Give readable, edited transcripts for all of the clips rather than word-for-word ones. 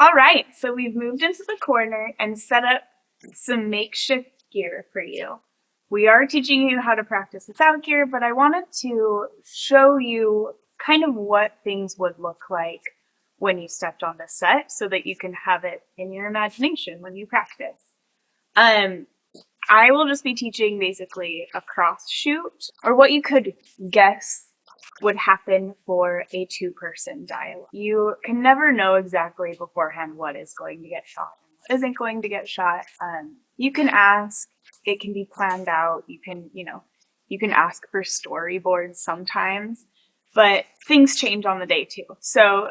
All right, so we've moved into the corner and set up some makeshift gear for you. We are teaching you how to practice without gear, but I wanted to show you kind of what things would look like when you stepped on the set so that you can have it in your imagination when you practice. I will just be teaching basically a cross shoot, or what you could guess would happen for a two-person dialogue. You can never know exactly beforehand what is going to get shot and what isn't going to get shot. You can ask, it can be planned out. You can ask for storyboards sometimes, but things change on the day too. So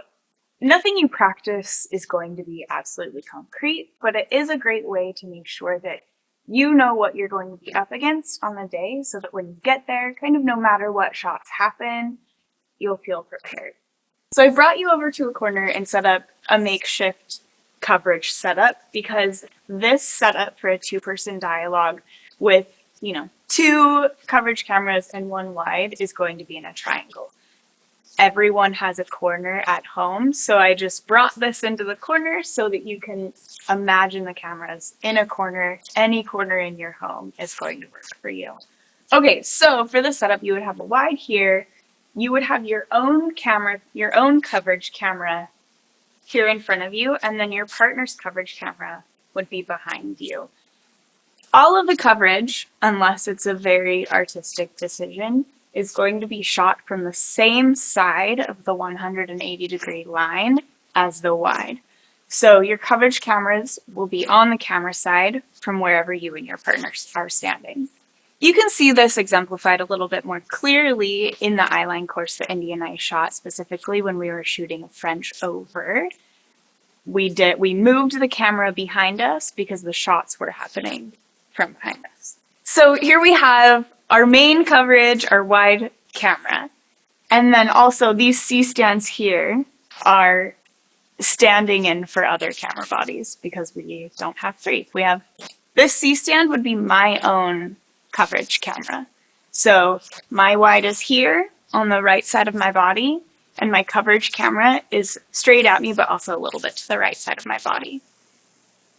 nothing you practice is going to be absolutely concrete, but it is a great way to make sure that you know what you're going to be up against on the day so that when you get there, kind of no matter what shots happen, you'll feel prepared. So I brought you over to a corner and set up a makeshift coverage setup because this setup for a two-person dialogue with, two coverage cameras and one wide is going to be in a triangle. Everyone has a corner at home, so I just brought this into the corner so that you can imagine the cameras in a corner. Any corner in your home is going to work for you. Okay, so for the setup, you would have a wide here. You would have your own camera, your own coverage camera here in front of you, and then your partner's coverage camera would be behind you. All of the coverage, unless it's a very artistic decision, is going to be shot from the same side of the 180-degree line as the wide. So your coverage cameras will be on the camera side from wherever you and your partners are standing. You can see this exemplified a little bit more clearly in the eyeline course that Indy and I shot, specifically when we were shooting a French over. We moved the camera behind us because the shots were happening from behind us. So here we have our main coverage, our wide camera. And then also these C-stands here are standing in for other camera bodies because we don't have three. We have this C-stand would be my own coverage camera. So my wide is here on the right side of my body, and my coverage camera is straight at me, but also a little bit to the right side of my body.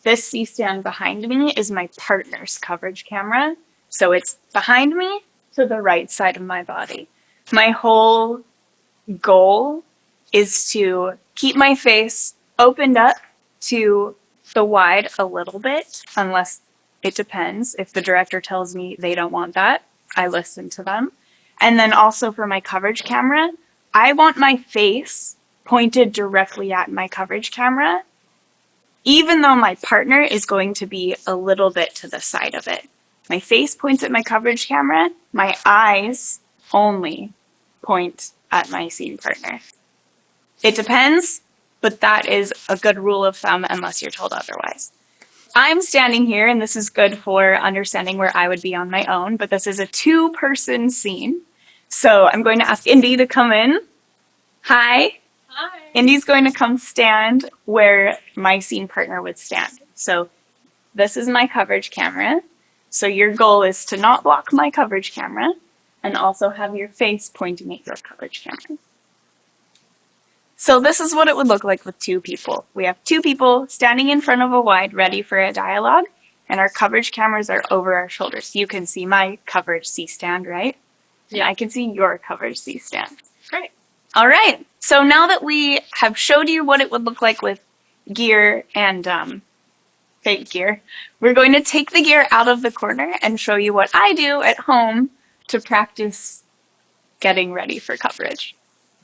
This C-stand behind me is my partner's coverage camera. So it's behind me to the right side of my body. My whole goal is to keep my face opened up to the wide a little bit, unless it depends. If the director tells me they don't want that, I listen to them. And then also for my coverage camera, I want my face pointed directly at my coverage camera, even though my partner is going to be a little bit to the side of it. My face points at my coverage camera. My eyes only point at my scene partner. It depends, but that is a good rule of thumb unless you're told otherwise. I'm standing here, and this is good for understanding where I would be on my own, but this is a two-person scene. So I'm going to ask Indy to come in. Hi. Hi. Indy's going to come stand where my scene partner would stand. So this is my coverage camera. So your goal is to not block my coverage camera and also have your face pointing at your coverage camera. So this is what it would look like with two people. We have two people standing in front of a wide ready for a dialogue, and our coverage cameras are over our shoulders. You can see my coverage C-stand, right? Yeah. I can see your coverage C-stand. Great. All right. So now that we have showed you what it would look like with gear and fake gear, we're going to take the gear out of the corner and show you what I do at home to practice getting ready for coverage.